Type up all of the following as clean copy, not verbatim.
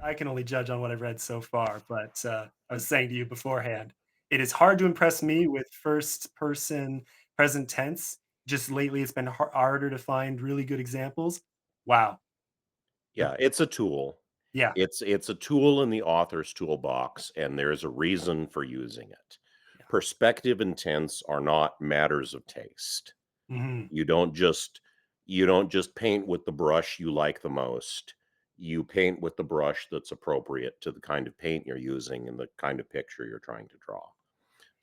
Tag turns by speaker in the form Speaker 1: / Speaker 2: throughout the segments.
Speaker 1: I can only judge on what I've read so far, but I was saying to you beforehand, it is hard to impress me with first person present tense. Just lately, it's been harder to find really good examples. Wow. The
Speaker 2: Yeah, it's a tool.
Speaker 1: Yeah,
Speaker 2: It's a tool in the author's toolbox, and there's a reason for using it.
Speaker 1: yeah.
Speaker 2: Perspective and tense are not matters of taste.
Speaker 1: Mhm.
Speaker 2: You don't just you don't just paint with the brush you like the most. You paint with the brush that's appropriate to the kind of paint you're using and the kind of picture you're trying to draw.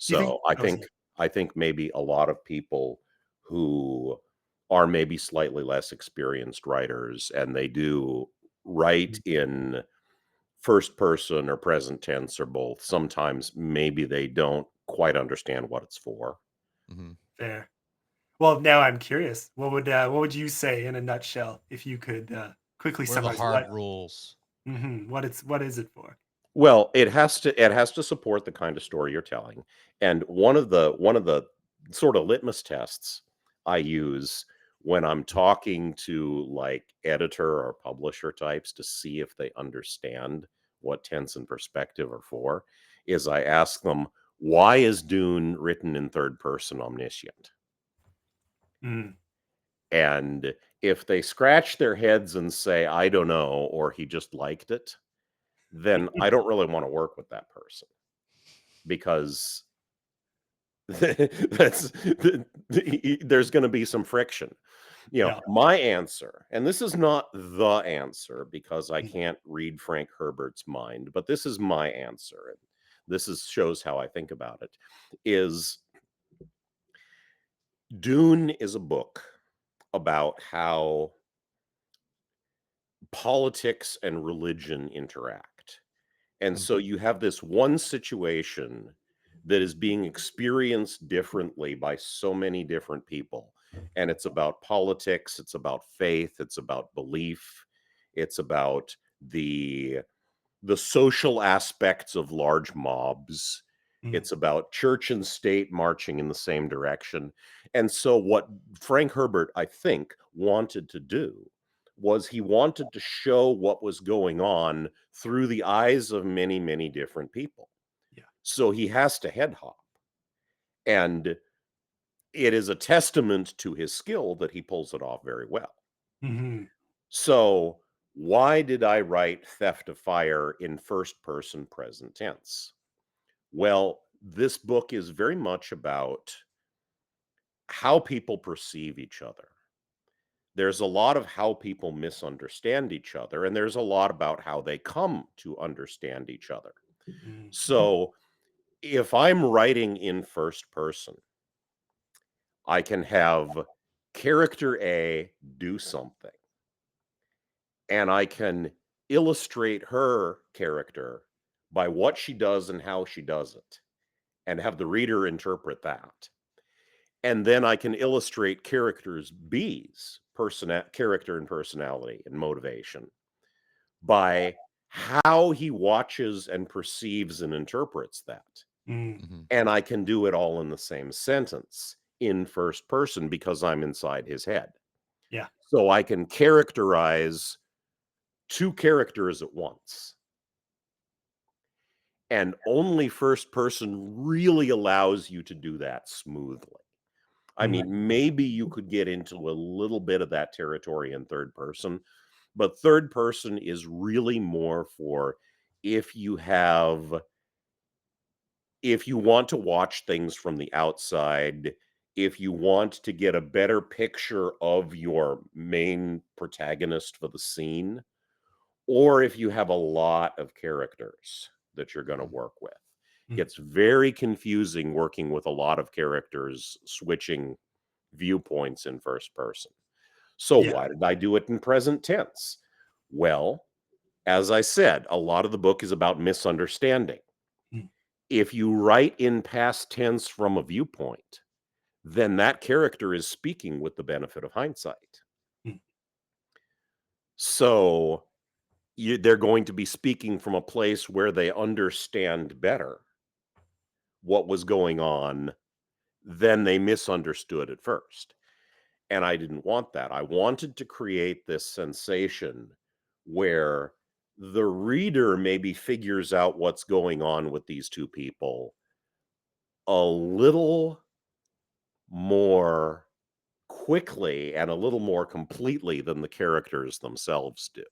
Speaker 1: Do you think
Speaker 2: So, I
Speaker 1: Oh, sorry.
Speaker 2: think I think maybe a lot of people who are maybe slightly less experienced writers, and they do write
Speaker 1: Mhm.
Speaker 2: in first person or present tense or both, sometimes maybe they don't quite understand what it's for.
Speaker 3: Mhm.
Speaker 1: Fair. Well, now I'm curious. What would you say in a nutshell if you could, quickly
Speaker 3: What are the
Speaker 1: summarize
Speaker 3: hard rules?
Speaker 1: what is it for?
Speaker 2: Well, it has to support the kind of story you're telling, and one of the sort of litmus tests I use when I'm talking to, like, editor or publisher types to see if they understand what tense and perspective are for, is I ask them, "Why is Dune written in third person omniscient?"
Speaker 1: Mm.
Speaker 2: And if they scratch their heads and say, "I don't know," or "He just liked it," then I don't really wanna work with that person. Because that's there's gonna be some friction.
Speaker 1: Yeah.
Speaker 2: My answer, and this is not the answer because I
Speaker 1: Mm.
Speaker 2: can't read Frank Herbert's mind, but this is my answer, and this is shows how I think about it, is Dune is a book about how politics and religion interact. And
Speaker 3: Mm,
Speaker 2: so you have this one situation that is being experienced differently by so many different people. And it's about politics, it's about faith, it's about belief, it's about the social aspects of large mobs.
Speaker 1: Mm.
Speaker 2: It's about church and state marching in the same direction. And so, what Frank Herbert, I think, wanted to do was he wanted to show what was going on through the eyes of many, many different people.
Speaker 1: Yeah.
Speaker 2: So, he has to head hop. And it is a testament to his skill that he pulls it off very well.
Speaker 1: Mhm.
Speaker 2: So, why did I write Theft of Fire in first person present tense? Well, this book is very much about how people perceive each other. There's a lot of how people misunderstand each other, and there's a lot about how they come to understand each other.
Speaker 1: Mm.
Speaker 2: So, if I'm writing in first person, I can have character A do something, and I can illustrate her character by what she does and how she does it, and have the reader interpret that. And then I can illustrate characters B's character and personality and motivation by how he watches and perceives and interprets that.
Speaker 1: Mm.
Speaker 3: mhm.
Speaker 2: And I can do it all in the same sentence in first person because I'm inside his head.
Speaker 1: Yeah.
Speaker 2: So I can characterize two characters at once. And only first person really allows you to do that smoothly. I
Speaker 1: Mm.
Speaker 2: mean, maybe you could get into a little bit of that territory in third person, but third person is really more for if you have if you want to watch things from the outside, if you want to get a better picture of your main protagonist for the scene, or if you have a lot of characters that you're going to
Speaker 3: Mhm.
Speaker 2: work with.
Speaker 1: Mm.
Speaker 2: Gets very confusing working with a lot of characters switching viewpoints in first person. So
Speaker 1: Yeah.
Speaker 2: why did I do it in present tense? Well, as I said, a lot of the book is about misunderstanding.
Speaker 1: Mm.
Speaker 2: If you write in past tense from a viewpoint, then that character is speaking with the benefit of hindsight.
Speaker 1: Mm.
Speaker 2: So they're going to be speaking from a place where they understand better what was going on than they misunderstood at first. And I didn't want that. I wanted to create this sensation where the reader maybe figures out what's going on with these 2 people a little more quickly and a little more completely than the characters themselves do.